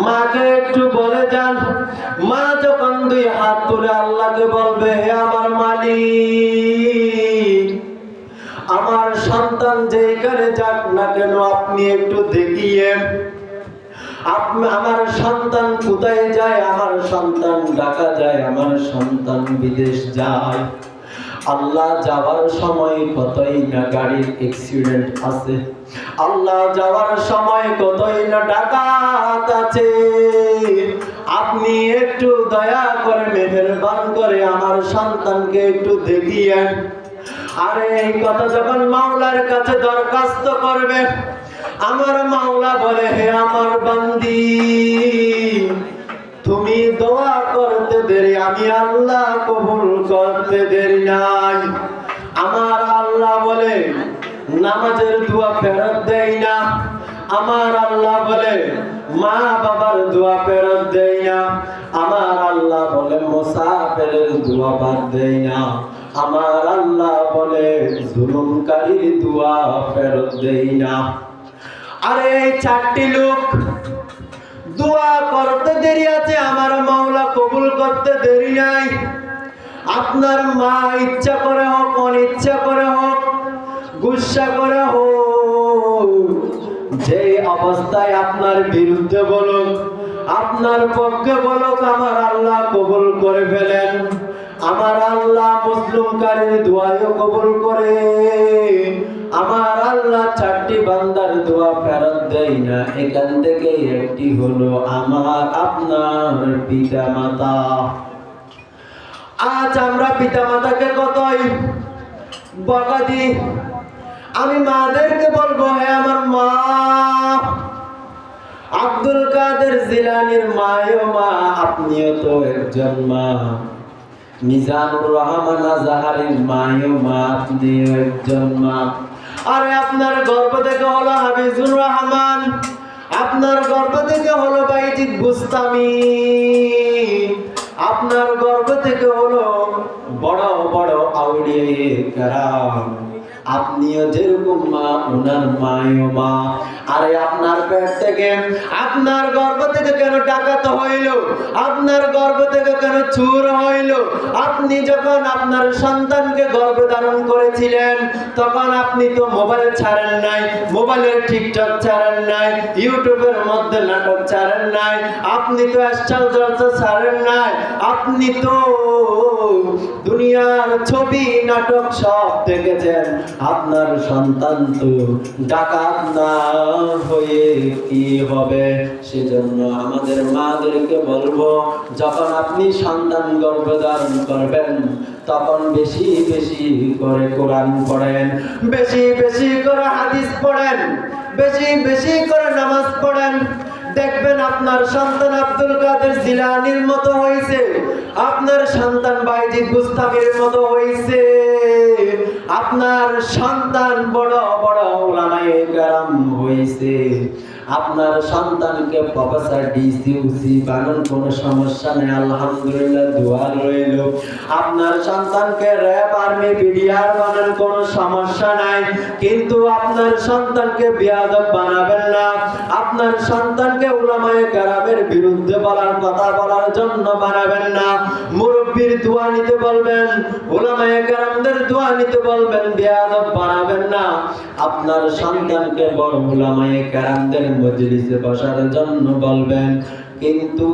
মাকে একটু বলে যান। মা যখন দুই হাত তুলে আল্লাহকে বলবে, হে আমার মালিক, আমার সন্তান যেখানে যাক না কেন আপনি একটু দেখিয়ে, আমার সন্তান কোথায় যায়, আমার সন্তান ঢাকা যায়, আমার সন্তান বিদেশ যায়। আল্লাহ যাওয়ার সময় কতই না গাড়ির অ্যাক্সিডেন্ট আছে, আল্লাহ যাওয়ার সময় কতই না ডাকাত আছে। আপনি একটু দয়া করে মেহেরবান করে আমার সন্তানকে একটু দেখিয়েন। আরে এই কথা যখন মাওলার কাছে দরখাস্ত করবে, আমার মাওলা বলে, হে আমার বান্দি, তুমি দোয়া করতে দেরি, আমি আল্লাহ কবুল করতে দেরি নাই। আমার আল্লাহ বলে নামাজের দোয়া ফেরত দেয় না। আমার আল্লাহ বলে মা বাবার দোয়া ফেরত দেয় না। আমার আল্লাহ বলে মুসাফিরের দোয়া বাদ দেয় না। আমার আল্লাহ বলে জুলুমকারীর দোয়া ফেরত দেয় না। আরে এই চারটি লোক দোয়া করতে দেরি আছে, আমার মাওলা কবুল করতে দেরি নাই। আপনার মা ইচ্ছা করে হোক, অনিচ্ছা করে হোক, গুসা করে হোক, যে অবস্থায় আপনার বিরুদ্ধে বলুক, আপনার পক্ষে বলুক, আমার আল্লাহ কবুল করে ফেলেন। আমার আল্লাহ মুসলিমকারীর দোয়াও কবুল করে। আমার আল্লাহ চারটি বান্দার দোয়া ফেরত দেয় না। এখান থেকে একটি হলো আমার আপনার পিতা মাতা। আজ আমরা পিতা মাতাকে কতই বকা দিই। আমি মাদেরকে বলবো, হে আমার মা, আব্দুল কাদের জিলানীর মায়ও মা, আপনিও তো একজন মা। মিজানুর রহমান আজহারীর মায়ও মা, আপনিও একজন মা। আরে আপনার গর্ভ থেকে হলো হাফিজুর রহমান, আপনার গর্ভ থেকে হলো বাইজিদ বুস্তামি, আপনার গর্ভ থেকে হলো বড় বড় আউলিয়া কেরাম। আপনিও যেরকম মা, ওনার মায়ও মা। আরে আপনার পেট থেকে, আপনার গর্ভ থেকে কেন ডাকাত হইল? আপনার গর্ভ থেকে কেন চুর হইল? আপনি যখন আপনার সন্তানকে গর্ভে ধারণ করেছিলেন, তখন আপনি তো মোবাইল ছাড়েন নাই, মোবাইলের টিকটক ছাড়েন নাই, ইউটিউবের মধ্যে নাটক ছাড়েন নাই, আপনি তো আশ্চর্য জলসা ছাড়েন নাই, আপনি তো দুনিয়ার ছবি নাটক সব দেখেছেন। আপনার সন্তান তো ডাকাত না হয়ে কি হবে? সেজন্য আমাদের মাদেরকে বলবো, যখন আপনি সন্তান গর্ভধারণ করবেন, তখন বেশি বেশি করে কোরআন পড়েন, বেশি বেশি করে হাদিস পড়েন, বেশি বেশি করে নামাজ পড়েন। দেখবেন আপনার সন্তান আব্দুল কাদের জিলানীর মতো হয়েছে, আপনার সন্তান বাইজিদ বুস্তামির মতো হয়েছে, আপনার সন্তান বড় বড় উলামায়ে কেরাম হয়েছে। আপনার সন্তানকে প্রফেসর, ডিসি, উসি বানানোর কোনো সমস্যা নেই, আলহামদুলিল্লাহ, দোয়া রইল। আপনার সন্তানকে র‍্যাব, আর্মি, বিডিআর বানানোর কোনো সমস্যা নাই, কিন্তু আপনার সন্তানকে বেয়াদব বানাবেন না। আপনার সন্তানকে উলামায়ে কেরামের বিরুদ্ধে বলার, কথা বলার জন্য বানাবেন না। মুরব্বির দোয়া নিতে বলবেন, উলামায়ে কেরামদের দোয়া নিতে বলবেন, বেয়াদব বানাবেন না। আপনার সন্তানকে বড় উলামায়ে কেরামদের মজলিসে বসার জন্য বলবেন, কিন্তু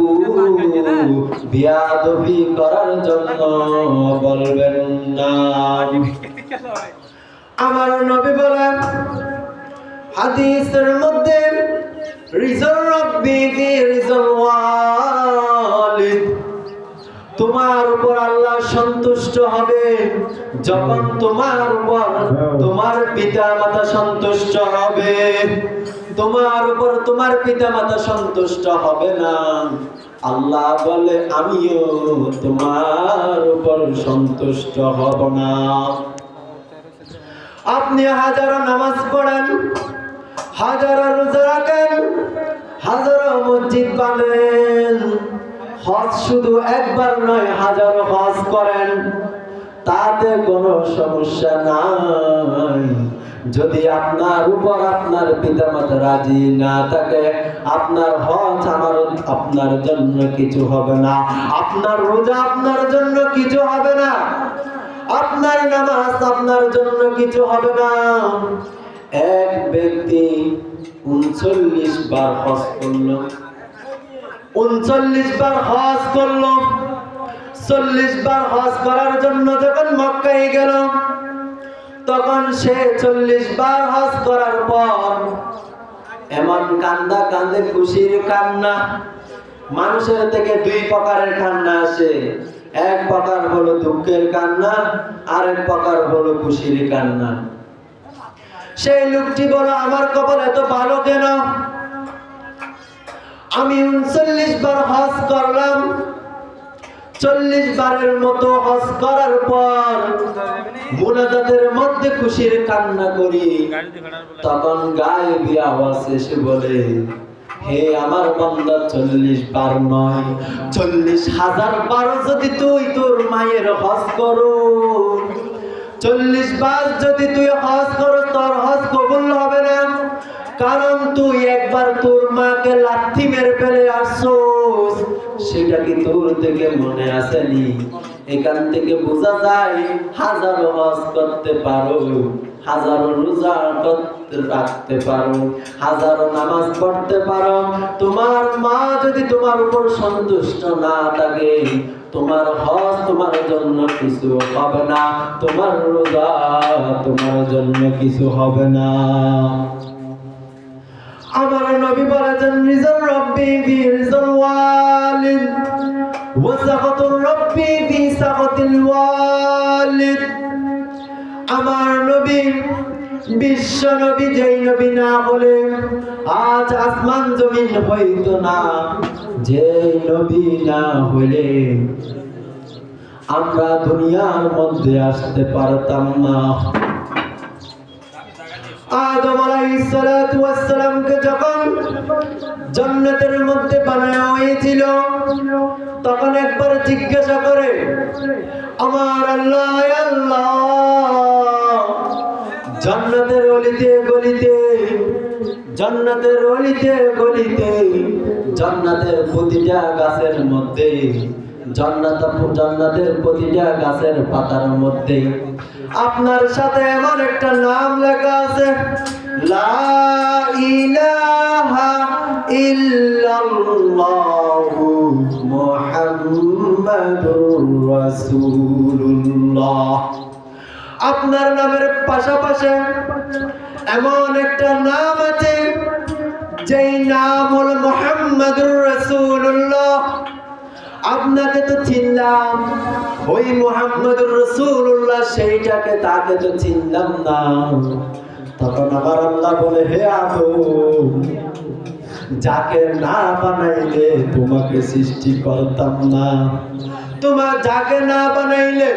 বিয়াদবি করার জন্য বলবেন না। আমার নবী বলেন হাদিসের মধ্যে, রিজল রব্বি ফি রিজল ওয়ালিদ, তোমার উপর আল্লাহ সন্তুষ্ট হবে যখন তোমার উপর তোমার পিতা মাতা সন্তুষ্ট হবে। তোমার উপর তোমার পিতা মাতা সন্তুষ্ট হবে না, আল্লাহ বলে আমিও তোমার উপর সন্তুষ্ট হব না। আপনি হাজারো নামাজ পড়েন, হাজারো রোজা রাখেন, হাজারো মসজিদ বানান, হজ শুধু একবার নয় হাজারো হজ করেন, তাতে কোনো সমস্যা নাই। যদি আপনার উপর আপনার পিতামাতা রাজি না থাকে, আপনার হজ আমার আপনার জন্য কিছু হবে না, আপনার রোজা আপনার জন্য কিছু হবে না, আপনার নামাজ আপনার জন্য কিছু হবে না। এক ব্যক্তি 39 বার হজ করলো, 39 বার হজ করলো। 40 বার হজ করার জন্য যখন মক্কায় গেল, তখন সে 40 বার হজ করার পর এমন কান্দা কান্দে, খুশির কান্না। মানুষের থেকে দুই প্রকারের কান্না আসে, এক প্রকার হলো দুঃখের কান্না, আর এক প্রকার হলো খুশির কান্না। সেই লোকটি বলো, আমার কপাল এত ভালো কেন, আমি 39 বার হজ করলাম, 40 বারের মতো হজ করার পর মুনাজাতের মধ্যে খুশির কান্না করি। তখন গায়েবী আওয়াজ এসে বলে, হে আমার বান্দা, 40 বার নয়, 40,000 বার যদি তুই তোর মায়ের হজ করো, 40 বার যদি তুই হজ করো, তোর হজ কবুল হবে না। কারণ তুই একবার তোর মাকে লাথি মেরে ফেলে আসছোস, সেটা কি তোর থেকে মনে আসেনি? এখান থেকে বোঝা যায় হাজারো হজ করতে পারো, হাজারো রোজা রাখতে পারো, হাজারো নামাজ পড়তে পারো, তোমার মা যদি তোমার উপর সন্তুষ্ট না থাকে, তোমার হজ তোমার জন্য কিছু হবে না, তোমার রোজা তোমার জন্য কিছু হবে না। আমার নবী বলেছেন, রিজাল রব্বি ফি রিজাল ওয়ালিদ ওয়া সাখাতুর রব্বি ফি সাখাতিল ওয়ালিদ। আমার নবী বিশ্ব নবী, যেই নবী না হলে আজ আসমান জমিন হইতো না, যেই নবী না হলে আমরা দুনিয়ার মধ্যে আসতে পারতাম না। আদম আলাইহিস সালাতু ওয়াস সালামকে যখন জান্নাতের মধ্যে বানানো হয়েছিল, তখন একবার জিজ্ঞাসা করে, আমার আল্লাহ, আল্লাহ, জান্নাতের অলিতে গলিতে, জান্নাতের অলিতে গলিতে, জান্নাতের প্রতিটা গাছের মধ্যে, জান্নাতের প্রতিটা গাছের পাতার মধ্যে আপনার সাথে এমন একটা নাম লেখা আছে, লা ইলাহা ইল্লাল্লাহু মুহাম্মাদুর রাসূলুল্লাহ। আপনার নামের পাশাপাশি এমন একটা নাম আছে, যেই নাম হলো মুহাম্মাদুর রাসূলুল্লাহ। আপনাকে তো চিনলাম, ওই মুহাম্মাদুর রাসূলুল্লাহ সেইটাকে, তাকে তো চিনলাম না। তখন আমার আল্লাহ বলে, হে আদম, যাকে না বানাইলে তোমাকে সৃষ্টি করতাম না, তোমার যাকে না বানাইলে,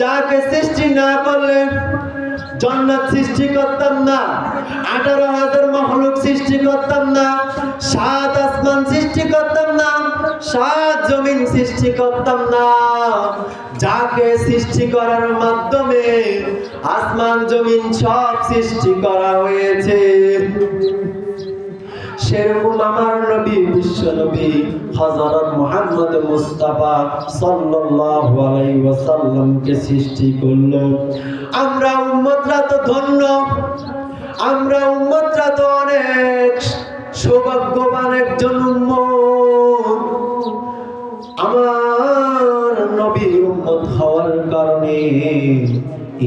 যাকে সৃষ্টি না করলে জান্নাত সৃষ্টি করতাম না, 18,000 মাখলুক সৃষ্টি করতাম না, 7 আসমান সৃষ্টি করতাম না, 7 জমিন সৃষ্টি করতাম না। যাকে সৃষ্টি করার মাধ্যমে আসমান জমিন সব সৃষ্টি করা হয়েছে, সেরকম আমার নবী, বিশ্ব নবী হযরত মুহাম্মদ মুস্তাফা সাল্লাল্লাহু আলাইহি ওয়াসাল্লামকে সৃষ্টি করলো। আমরা উম্মতরা তো ধন্য, আমরা উম্মতরা তো অনেক সৌভাগ্যবান একজন উম্মত। আমার নবীর উম্মত হওয়ার কারণে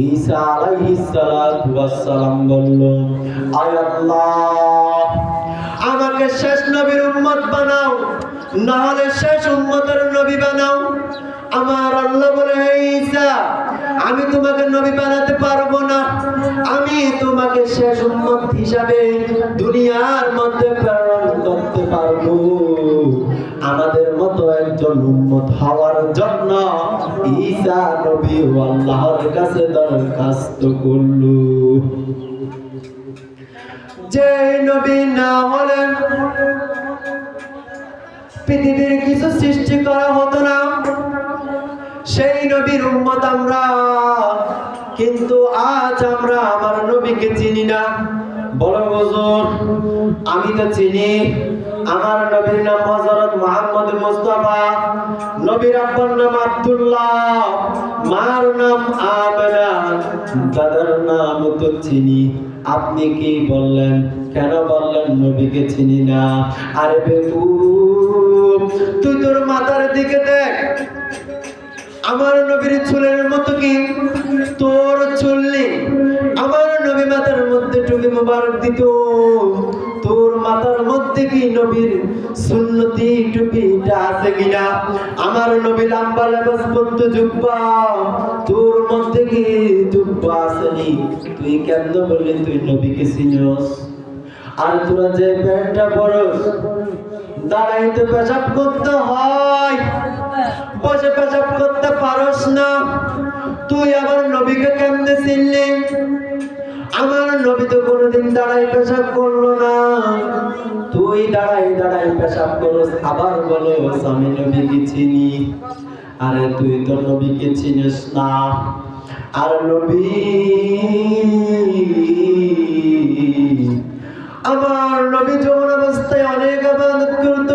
ঈসা আলাইহিস সালাতু ওয়াস সালাম বলল, আয় আল্লাহ, আমাকে শেষ নবীর উম্মত বানাও, না হলে শেষ উম্মতের নবী বানাও। আমার আল্লাহ বলে, হে ঈসা, আমি তোমাকে নবী বানাতে পারবো না, আমি তোমাকে শেষ উম্মত হিসাবে দুনিয়ার মধ্যে প্রেরণ করতে পারবো। আমাদের মতো একজন উম্মত হওয়ার জন্য ঈসা নবী আল্লাহর কাছে দরখাস্ত করলো। যে নবী না হলে পৃথিবীর কিছু সৃষ্টি করা হতো না, সেই নবীর উম্মত আমরা। কিন্তু আজ আমরা আমার নবীকে চিনি না। বলো হুজুর, আমি তো চিনি, আমার নবীর নাম হযরত মুহাম্মদ মুস্তাফা, নবীর আব্বার নাম আব্দুল্লাহ, মার নাম আমেনা, দাদার নাম তো চিনি। আপনি কি বললেন? কেন বললেন নবীকে চিনি না? আরে বেকুব, তুই তোর মাথার দিকে দেখ, আমার নবীর চুলের মতো কি তোর চুল নেই? আমার নবী মাথার মধ্যে টুপি মোবারক দিত, তোর মাথার মধ্যে কি নবীর সুন্নতি টুপিটা আছে কিনা? আমার নবী লম্বা লেবাস পরতো, জুব্বা, তোর মধ্যে কি জুব্বা আসেনি? তুই কেন বললি তুই নবীকে চিনস? আর তোরা যে প্যান্টটা পরস, দাঁড়াইতে পেশাব করতে হয়, বসে পেশাব করতে পারস না, তুই আমার নবীকে কেমনে চিনলি? আমার নবী তো কোনোদিন দাঁড়াই পেশাব করলো না, তুই দাঁড়াই দাঁড়াই পেশাব করস, আবার বলো আমি নবীকে চিনি। আরে তুই তো নবীকে চিনিস না। আর নবী আমার নবী যৌবন অবস্থায় অনেক ইবাদত করত।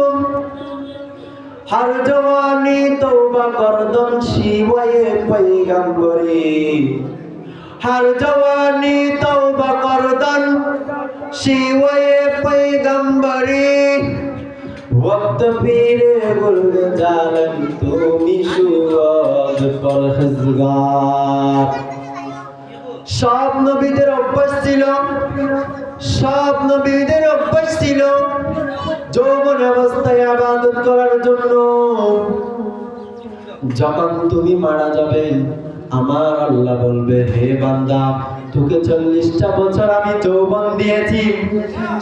हर जवानी तौबा करदन शिवाये पैगंबरी, हर जवानी तौबा करदन शिवाये पैगंबरी, वक्त पीरे गुल जालन तुमी शुआद परहेजगार। সব নবীদের অভ্যাস ছিল, সব নবীদের অভ্যাস ছিল যৌবন অবস্থায় ইবাদত করার জন্য। যখন তুমি মারা যাবে, আমার আল্লাহ বলবে, হে বান্দা, তোকে 40টা বছর আমি যৌবন দিয়েছি,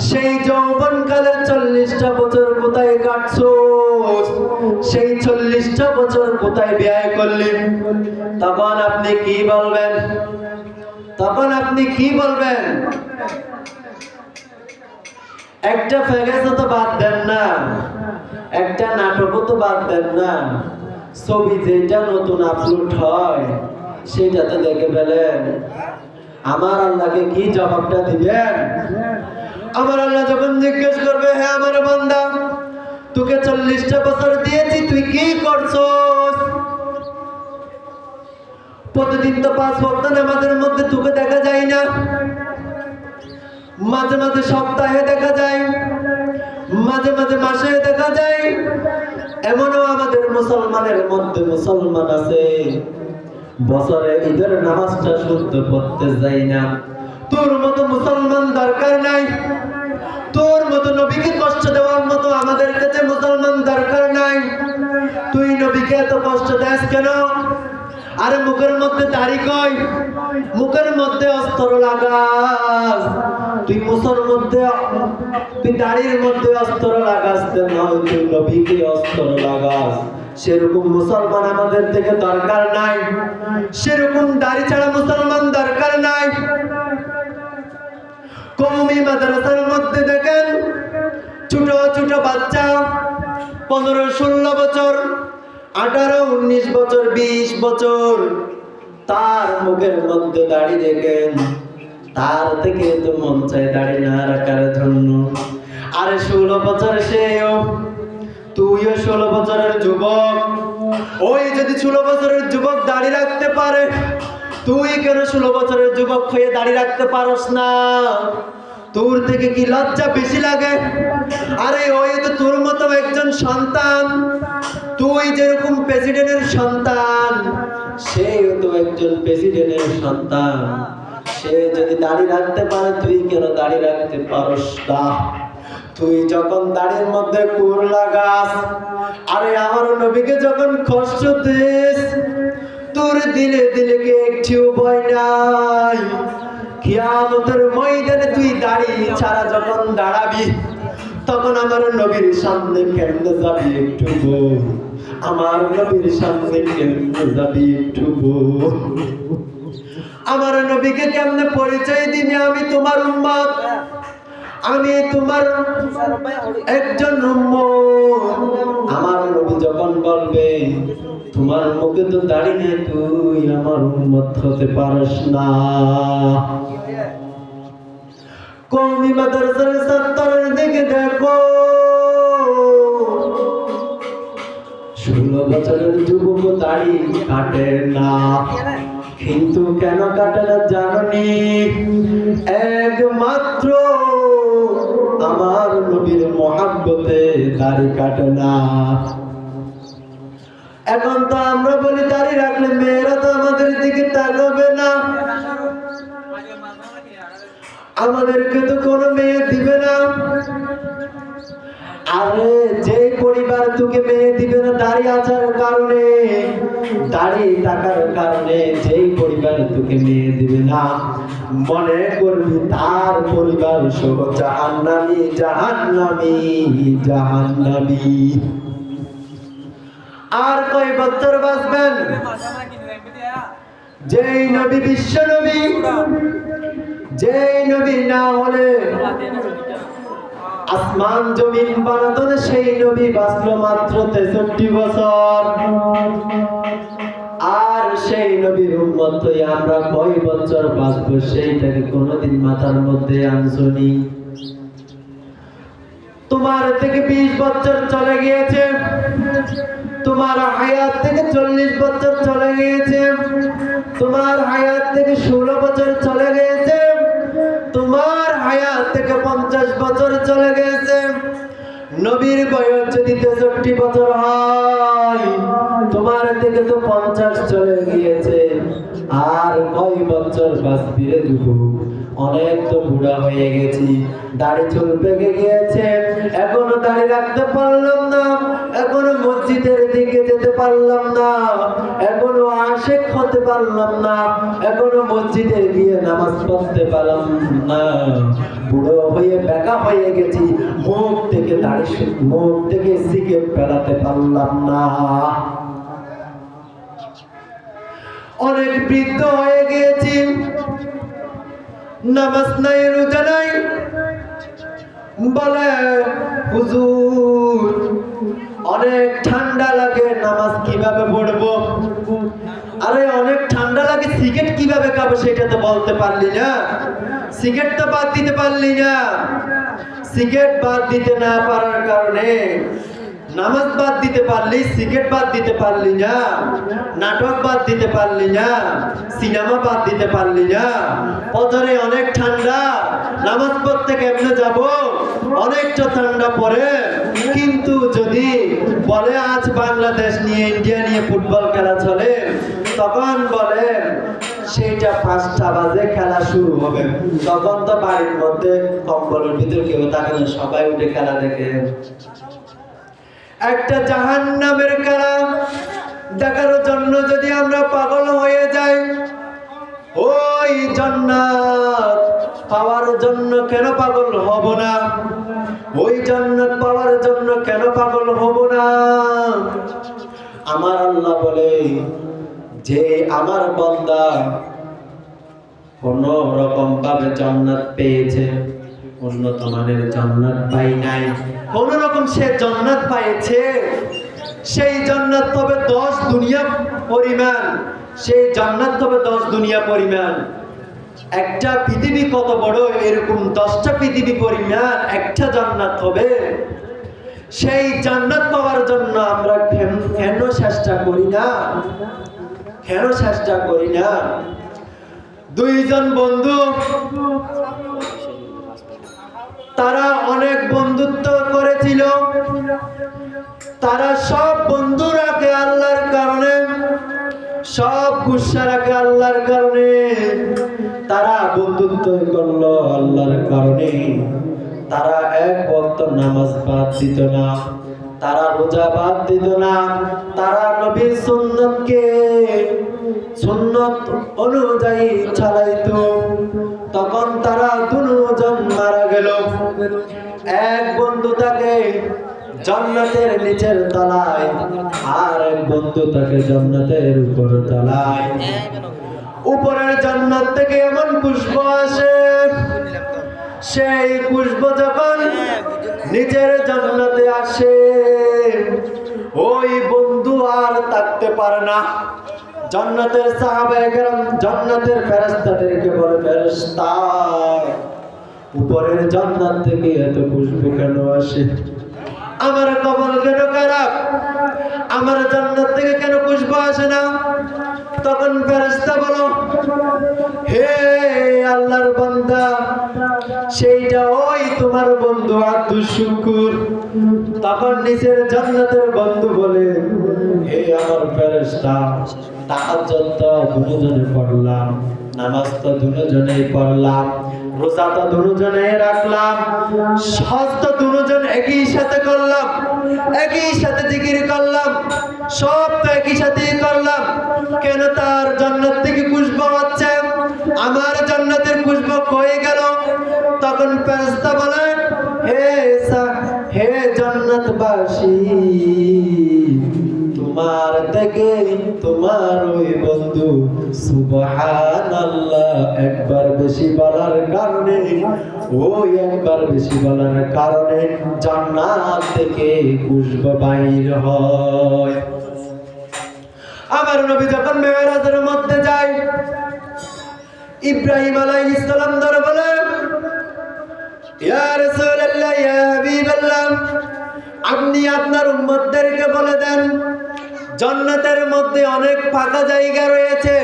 সেই যৌবন কালের 40টা বছর কোথায় কাটছো? সেই 40টা বছর কোথায় ব্যয় করলি? তখন আপনি কি বলবেন? তখন আপনি কি বলবেন? একটা ফেগেস তো বাদ দেন না, একটা নাটকও তো বাদ দেন না, ছবি যেটা নতুন আপলোড হয় সেটা তো দেখে ফেলেন। আমার আল্লাহকে কি জবাবটা দিবেন? আমার আল্লাহ যখন জিজ্ঞেস করবে, হে আমার বান্দা, তোকে 40টা বছর দিয়েছি, তুই কি করছস? প্রতিদিন তো 5 ওয়াক্ত নামাজের মধ্যে তোকে দেখা যায় না, মাঝে মাঝে সপ্তাহে দেখা যায়, মাঝে মাঝে মাসে দেখা যায়। এমনও আমাদের মুসলমানের মধ্যে মুসলমান আছে বছরে ঈদের নামাজটা শুদ্ধ পড়তে যায় না। তোর মতো মুসলমান দরকার নাই, তোর মতো নবীকে কষ্ট দেওয়ার মতো আমাদের কাছে মুসলমান দরকার নাই। তুই নবীকে এত কষ্ট দেস কেন? আরে মুখের মধ্যে দাড়ি কই, মুখের মধ্যে অস্ত্র লাগাস, তুই মুখের মধ্যে, তুই দাড়ির মধ্যে অস্ত্র লাগাস নয়, তুই নবীকে অস্ত্র লাগাস। সেরকম মুসলমান আমাদের থেকে দরকার নাই, সেরকম দাড়ি ছাড়া মুসলমান দরকার নাই। কওমি মাদ্রাসার মধ্যে দেখেন ছোট ছোট বাচ্চা 15-16 বছর, 18-19 বছর, 20 বছর, তার মুখের মধ্যে দাড়ি দেখেন, তার থেকে তো মন চায় দাড়ি না রাখার জন্য। আরে 16 বছর সেও, তুইও 16 বছরের যুবক, ওই যদি 16 বছরের যুবক দাড়ি রাখতে পারে, তুই কেন 16 বছরের যুবক হয়ে দাড়ি রাখতে পারস না? তোর থেকে কি লজ্জা বেশি লাগে? আরে ওই তো তোর মতো একজন সন্তান, তুই যেরকম প্রেসিডেন্টের সন্তান, সেও তো একজন প্রেসিডেন্টের সন্তান। সে যদি দাড়ি রাখতে পারে, তুই কেন দাড়ি রাখতে পারস না? তুই যখন দাড়ির মধ্যে কুর লাগাস, আরে আমার নবীকে যখন কষ্ট দিস, তোর দিলে দিলে কি একটু ভয় নাই? কিয়ামতের ময়দানে তুই দাড়ি ছাড়া যখন দাঁড়াবি, তখন আমার নবীর সামনে কেমনে যাবি একটু বল? আমার নবীর সামনে কেমনে যাবি একটু বল? আমার নবীকে কেমনে পরিচয় দিবি? আমি তোমার উম্মত, আমি তোমার একজন উম্মত। আমার নবী যখন বলবে, তোমার মুখে তো দাড়ি নেই, তুই আমার উম্মত হতে পারস না। কওমি মাদ্রাসার ছাত্রদের দিকে দেখো, 16 বছরের যুবক দাড়ি কাটে না, কিন্তু কেন কাটে না জানি? একমাত্র আমার নবীর মহাব্বতে দাড়ি কাটে না। এখন তো আমরা বলি দাড়ি রাখলে মেয়েরা তো আমাদের দিকে তাকাবে না, আমাদেরকে তো কোনো মেয়ে দিবে না। আরে যে পরিবার তোকে মেয়ে দিবে না দাড়ি আসার কারণে, দাড়ি থাকার কারণে, যেই পরিবার তোকে মেয়ে দিবে না, মনে করবি তার পরিবার সহ জাহান্নামী, জাহান্নামী, জাহান্নামী। আর কয় বছর বাঁচবেন? যেই নবী বিশ্ব নবী, যেই নবী না হলে আসমান জমিন বানাতো না, সেই নবী বাঁচলো মাত্র 63 বছর। আর সেই নবীর উম্মত হয়ে আমরা কয় বছর বাঁচবো সেইটাকে কোনোদিন মাথার মধ্যে আনছনি? তোমার থেকে 20 বছর চলে গিয়েছে, তোমার হায়াত থেকে 40 বছর চলে গিয়েছে, তোমার হায়াত থেকে 16 বছর চলে গিয়েছে, তোমার হায়াত থেকে 50 বছর চলে গেছে। নবীর বয়স যদি 63 বছর হয়, তোমার থেকে তো 50 চলে গিয়েছে। আর কয় বছর বাঁচবি রে যুবক? অনেক তো বুড়া হয়ে গেছি, দাড়ি চুল পেকে গিয়েছে, এখনো দাড়ি রাখতে পারলাম না, এখনো মসজিদের দিকে যেতে পারলাম না, এখনো আশিক হতে পারলাম না, এখনো মসজিদে গিয়ে নামাজ পড়তে পারলাম না। বুড়ো হয়ে বেকা হয়ে গেছি, মুখ থেকে দাড়ি, মুখ থেকে সিগারেট ফেলাতে পারলাম না। অনেক বৃদ্ধ হয়ে গিয়েছি, নামাজ নাই, রোজা নাই, বলে হুজুর অনেক ঠান্ডা লাগে, নামাজ কিভাবে পড়বো? আরে অনেক ঠান্ডা লাগে, সিগারেট কিভাবে খাবো সেটা তো বলতে পারলি না, সিগারেট তো বাদ দিতে পারলি না। সিগারেট বাদ দিতে না পারার কারণে নামাজ বাদ দিতে পারলি, সিগারেট বাদ দিতে পারলি না, নাটক বাদ দিতে পারলি না, সিনেমা বাদ দিতে পারলি না। পথরে অনেক ঠান্ডা, নামাজ পড়তে কেমনে যাব? অনেকটা ঠান্ডা পড়ে। কিন্তু যদি বলে আজ বাংলাদেশ নিয়ে, ইন্ডিয়া নিয়ে ফুটবল খেলা চলে, তখন বলে সেইটা 5টা বাজে খেলা শুরু হবে, তখন তো বাড়ির মধ্যে কম্বলের ভিতরে কেউ থাকে না, সবাই উঠে খেলা দেখে। একটা জাহান্নামের খেলা দেখার জন্য যদি আমরা পাগল হয়ে যাই, ওই জান্নাত পাওয়ার জন্য কেন পাগল হব না? ওই জান্নাত পাওয়ার জন্য কেন পাগল হব না? আমার আল্লাহ বলে যে আমার বান্দা কোন রকম ভাবে জান্নাত পেয়েছে, উন্নত মানের জান্নাত পাই নাই, কোন রকম সে জান্নাত পাইছে, সেই জান্নাত তবে 10 দুনিয়া পরিমাণ, সেই জান্নাত তবে 10 দুনিয়া পরিমাণ। একটা পৃথিবী কত বড়, এরকম 10টা পৃথিবী পরিমাণ একটা জান্নাত হবে। সেই জান্নাত পাওয়ার জন্য আমরা কেন চেষ্টা করি না? কেন চেষ্টা করি না? দুইজন বন্ধু, তারা অনেক বন্ধুত্ব করেছিল, তারা সব বন্ধু রাখে আল্লাহর কারণে, সব গুসা রাখে আল্লাহর কারণে, তারা বন্ধুত্ব করলো আল্লাহর কারণে। তারা এক ওয়াক্ত নামাজ বাদ দিত না, তারা রোজা বাদ দিত না, তারা নবীর সুন্নতকে সুন্নত অনুযায়ী চালাইতো। তখন তারা দুজন মারা গেল। এক বন্ধু তাকে জান্নাতের নিচের তলায়, আর এক বন্ধু তাকে জান্নাতের উপর তলায়। উপরের জান্নাত থেকে এমন পুষ্প আসে, সেই পুষ্প যখন নিচের জান্নাতে আসে, ওই বন্ধু আর থাকতে পারে না। জান্নাতের সাহাবায়ে কেরাম জান্নাতের ফেরেশতাদেরকে বলে, ফেরেশতা উপরের জান্নাত থেকে এত পুষ্প কেন আসে? আমার কপাল কেন খারাপ? আমার জান্নাত থেকে কেন খুশবু আসে না? তখন ফেরেশতা বলো, হে আল্লাহর বান্দা, সেইটা ওই তোমার বন্ধু আব্দুল শুকুর। তখন নিচের জান্নাতের বন্ধু বলে, হে আমার ফেরেশতা, তাহাজ্জুদ তো দুজনে পড়লাম, নামাজ তো দুজনেই পড়লাম, রোজা তো দুজনেই রাখলাম, হজ তো দুজন একই সাথে করলাম, একই সাথে জিকির করলাম, সব তো একই সাথেই করলাম, কেন তার জান্নাত থেকে খুশবু হচ্ছে, আমার জান্নাতের খুশবু কই গেল? তখন ফেরেশতা বলে, হে জান্নাতবাসী, তোমার থেকে তোমার ওই বন্ধু সুবহানাল্লাহ একবার বেশি বলার কারণে, ওই একবার বেশি বলার কারণে জান্নাত থেকে খুশবু বাইর হয়। আমার নবী যখন মেরাজের মধ্যে যায়, ইব্রাহিম আলাইহিস সালাম ধরে বলে, ইয়া রাসূলুল্লাহ, ইয়া হাবিবাল্লাহ, আপনি আপনার উম্মতদেরকে বলে দেন, জান্নাতের মধ্যে অনেক ফাঁকা জায়গা রয়েছে,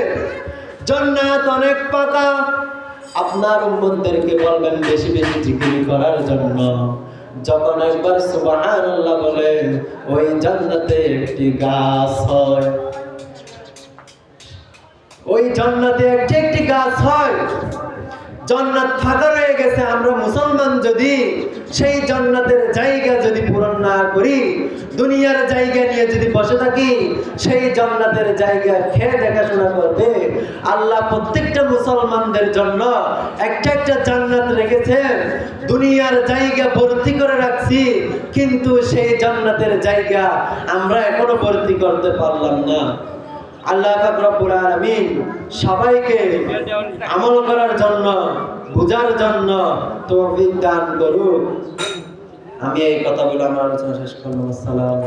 জান্নাত অনেক ফাঁকা, আপনার উম্মতদেরকে বলবেন বেশি বেশি জিকির করার জন্য। যখন একবার সুবহানাল্লাহ বলে, ওই জান্নাতে একটি গাছ হয়, ওই জান্নাতে একটি গাছ হয়। জান্নাত ফাঁকা রয়ে গেছে, আমরা মুসলমান যদি সেই জান্নাতের জায়গা যদি পূরণ না করি, দুনিয়ার জায়গা নিয়ে যদি বসে থাকি, সেই জান্নাতের জায়গা খেয়ে দেখাশোনা করবে আল্লাহ প্রত্যেকটা মুসলমানদের জন্য একটা একটা জান্নাত রেখেছে। দুনিয়ার জায়গা ভর্তি করে রাখছি, কিন্তু সেই জান্নাতের জায়গা আমরা এখনো ভর্তি করতে পারলাম না। আল্লাহ পাক রব্বুল আলামিন সবাইকে আমল করার জন্য, বুঝার জন্য তৌফিক দান করুন। আমি এই কথা বলে আমার আলোচনা শেষ করলাম। আসসালামু